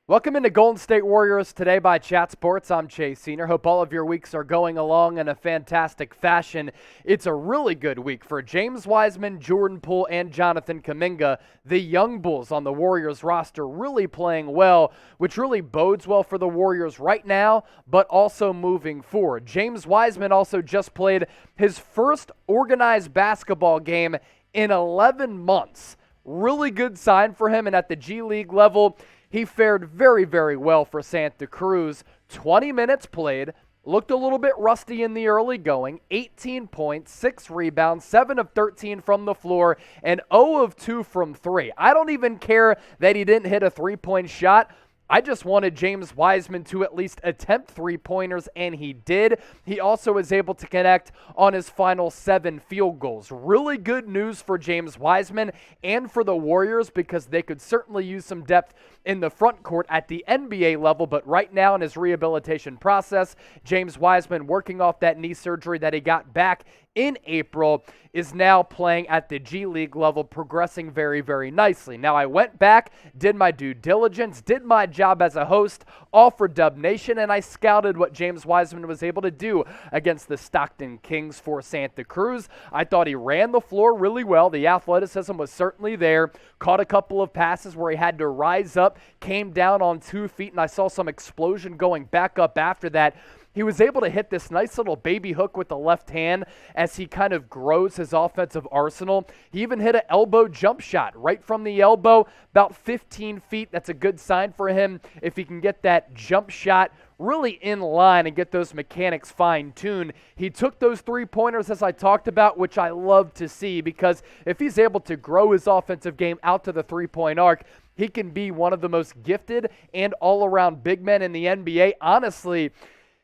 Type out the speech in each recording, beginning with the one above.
Welcome into Golden State Warriors Today by Chat Sports. I'm Chase Senior. Hope all of your weeks are going along in a fantastic fashion. It's a really good week for James Wiseman, Jordan Poole, and Jonathan Kuminga. The young Bulls on the Warriors roster really playing well, which really bodes well for the Warriors right now, but also moving forward. James Wiseman also just played his first organized basketball game in 11 months. Really good sign for him, and at the G League level, he fared very, very well for Santa Cruz. 20 minutes played, looked a little bit rusty in the early going, 18 points, 6 rebounds, 7 of 13 from the floor, and 0 of 2 from 3. I don't even care that he didn't hit a three-point shot. I just wanted James Wiseman to at least attempt three-pointers, and he did. He also was able to connect on his final 7 field goals. Really good news for James Wiseman and for the Warriors because they could certainly use some depth in the front court at the NBA level, but right now in his rehabilitation process, James Wiseman, working off that knee surgery that he got back in April, is now playing at the G League level, progressing very, very nicely. Now, I went back, did my due diligence, did my job as a host, all for Dub Nation, and I scouted what James Wiseman was able to do against the Stockton Kings for Santa Cruz. I thought he ran the floor really well. The athleticism was certainly there. Caught a couple of passes where he had to rise up, came down on 2 feet, and I saw some explosion going back up after that. He was able to hit this nice little baby hook with the left hand as he kind of grows his offensive arsenal. He even hit an elbow jump shot right from the elbow, about 15 feet. That's a good sign for him if he can get that jump shot really in line and get those mechanics fine-tuned. He took those three-pointers as I talked about, which I love to see because if he's able to grow his offensive game out to the three-point arc, he can be one of the most gifted and all-around big men in the NBA. Honestly,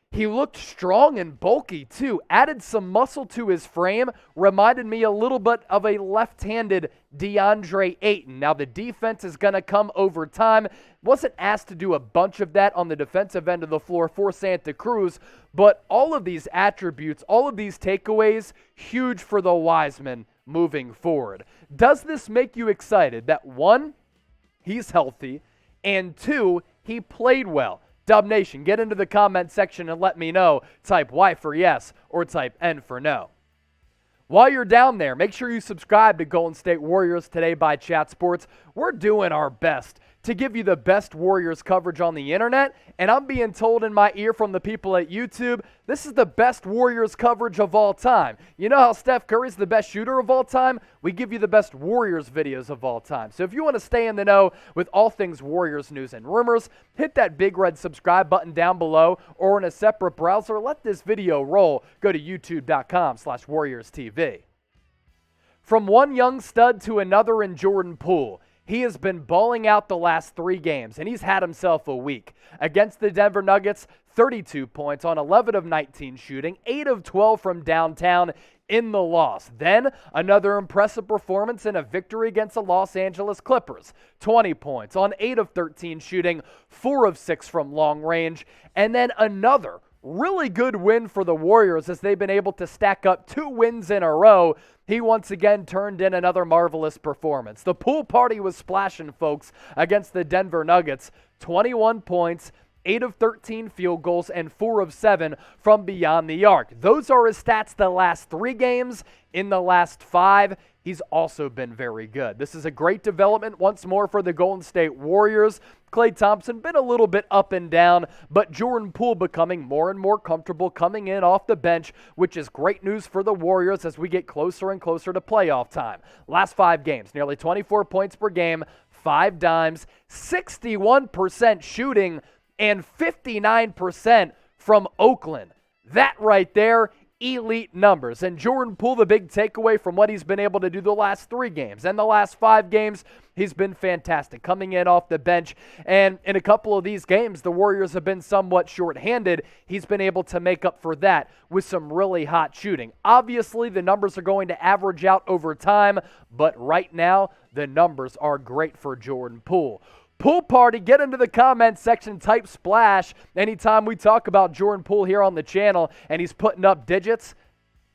he looked strong and bulky, too. Added some muscle to his frame. Reminded me a little bit of a left-handed DeAndre Ayton. Now, the defense is going to come over time. Wasn't asked to do a bunch of that on the defensive end of the floor for Santa Cruz, but all of these attributes, all of these takeaways, huge for the Wiseman moving forward. Does this make you excited that, 1, he's healthy, and 2, he played well? Dub Nation, get into the comment section and let me know. Type Y for yes or type N for no. While you're down there, make sure you subscribe to Golden State Warriors Today by Chat Sports. We're doing our best to give you the best Warriors coverage on the internet, and I'm being told in my ear from the people at YouTube, this is the best Warriors coverage of all time. You know how Steph Curry's the best shooter of all time? We give you the best Warriors videos of all time. So if you want to stay in the know with all things Warriors news and rumors, hit that big red subscribe button down below, or in a separate browser, let this video roll. Go to youtube.com/WarriorsTV. From one young stud to another in Jordan Poole, he has been balling out the last 3 games, and he's had himself a week. Against the Denver Nuggets, 32 points on 11 of 19 shooting, 8 of 12 from downtown in the loss. Then, another impressive performance in a victory against the Los Angeles Clippers. 20 points on 8 of 13 shooting, 4 of 6 from long range, and then another really good win for the Warriors as they've been able to stack up 2 wins in a row. He once again turned in another marvelous performance. The pool party was splashing, folks, against the Denver Nuggets. 21 points, 8 of 13 field goals, and 4 of 7 from beyond the arc. Those are his stats the last 3 games. In the last 5, he's also been very good. This is a great development once more for the Golden State Warriors. Klay Thompson been a little bit up and down, but Jordan Poole becoming more and more comfortable coming in off the bench, which is great news for the Warriors as we get closer and closer to playoff time. Last 5 games, nearly 24 points per game, 5 dimes, 61% shooting, and 59% from Oakland. That right there, elite numbers. And Jordan Poole, the big takeaway from what he's been able to do the last 3 games and the last 5 games, he's been fantastic coming in off the bench. And in a couple of these games, the Warriors have been somewhat shorthanded. He's been able to make up for that with some really hot shooting. Obviously, the numbers are going to average out over time, but right now, the numbers are great for Jordan Poole. Pool party, get into the comment section, type splash anytime we talk about Jordan Poole here on the channel and he's putting up digits.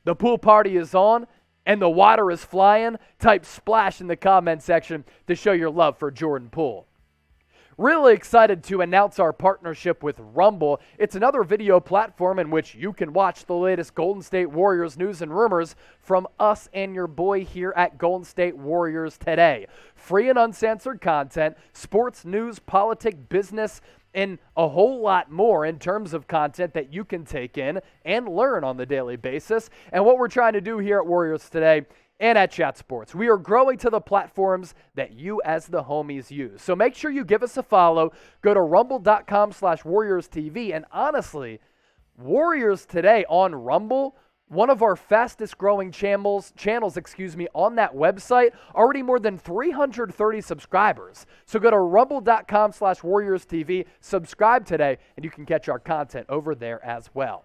The pool party is on and the water is flying. Type splash in the comment section to show your love for Jordan Poole. Really excited to announce our partnership with Rumble. It's another video platform in which you can watch the latest Golden State Warriors news and rumors from us and your boy here at Golden State Warriors Today. Free and uncensored content, sports, news, politics, business, and a whole lot more in terms of content that you can take in and learn on the daily basis. And what we're trying to do here at Warriors Today and at Chat Sports, we are growing to the platforms that you as the homies use. So make sure you give us a follow. Go to rumble.com/WarriorsTV. And honestly, Warriors Today on Rumble, one of our fastest growing channels on that website, already more than 330 subscribers. So go to rumble.com/WarriorsTV, subscribe today, and you can catch our content over there as well.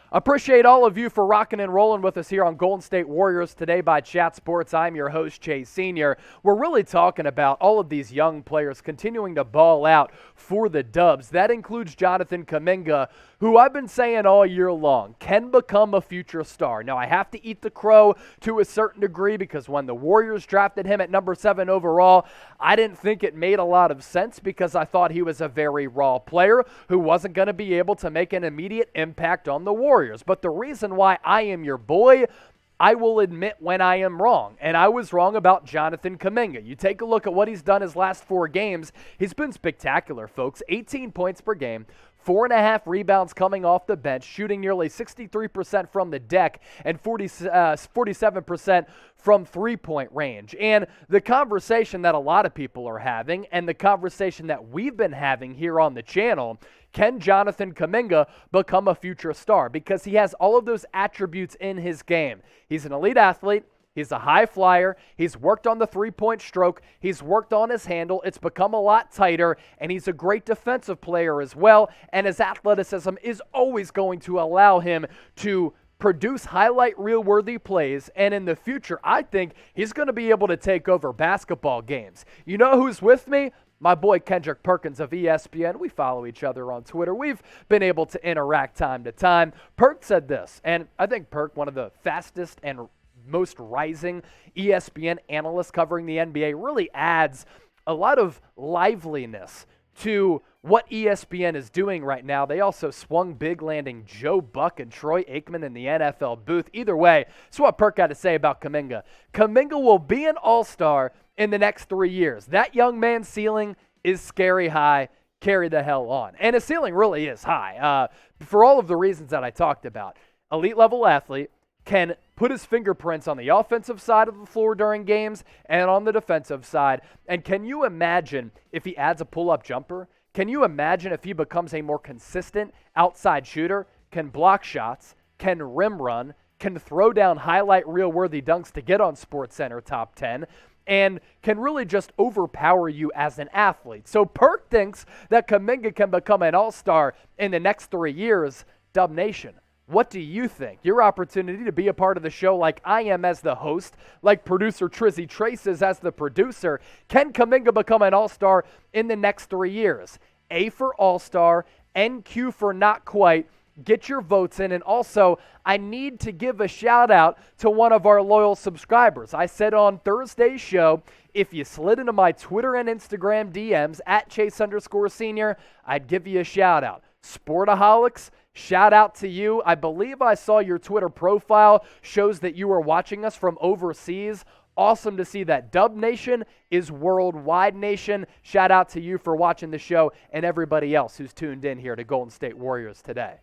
Appreciate all of you for rocking and rolling with us here on Golden State Warriors Today by Chat Sports. I'm your host, Chase Sr. We're really talking about all of these young players continuing to ball out for the Dubs. That includes Jonathan Kuminga, who I've been saying all year long can become a future star. Now, I have to eat the crow to a certain degree because when the Warriors drafted him at number 7 overall, I didn't think it made a lot of sense because I thought he was a very raw player who wasn't going to be able to make an immediate impact on the Warriors. But the reason why I am your boy, I will admit when I am wrong, and I was wrong about Jonathan Kuminga. You take a look at what he's done his last 4 games. He's been spectacular, folks. 18 points per game, 4.5 rebounds coming off the bench, shooting nearly 63% from the deck and 47% from three-point range. And the conversation that a lot of people are having and the conversation that we've been having here on the channel, can Jonathan Kuminga become a future star? Because he has all of those attributes in his game. He's an elite athlete. He's a high flyer. He's worked on the three-point stroke. He's worked on his handle. It's become a lot tighter, and he's a great defensive player as well. And his athleticism is always going to allow him to produce highlight reel-worthy plays, and in the future, I think he's going to be able to take over basketball games. You know who's with me? My boy Kendrick Perkins of ESPN. We follow each other on Twitter. We've been able to interact time to time. Perk said this, and I think Perk, one of the fastest and most rising ESPN analysts covering the NBA, really adds a lot of liveliness to what ESPN is doing right now. They also swung big, landing Joe Buck and Troy Aikman in the NFL booth. Either way, that's what Perk got to say about Kuminga. Kuminga will be an all-star in the next 3 years. That young man's ceiling is scary high. Carry the hell on. And his ceiling really is high for all of the reasons that I talked about. Elite level athlete, can put his fingerprints on the offensive side of the floor during games and on the defensive side. And can you imagine if he adds a pull-up jumper? Can you imagine if he becomes a more consistent outside shooter, can block shots, can rim run, can throw down highlight reel-worthy dunks to get on SportsCenter top 10, and can really just overpower you as an athlete? So Perk thinks that Kuminga can become an all-star in the next 3 years. Dub Nation, what do you think? Your opportunity to be a part of the show like I am as the host, like producer Trizzy Trace is as the producer. Can Kuminga become an all-star in the next 3 years? A for all-star, NQ for not quite. Get your votes in. And also, I need to give a shout out to one of our loyal subscribers. I said on Thursday's show, if you slid into my Twitter and Instagram DMs at Chase_Senior, I'd give you a shout out. Sportaholics, shout out to you. I believe I saw your Twitter profile shows that you are watching us from overseas. Awesome to see that. Dub Nation is worldwide nation. Shout out to you for watching the show and everybody else who's tuned in here to Golden State Warriors Today.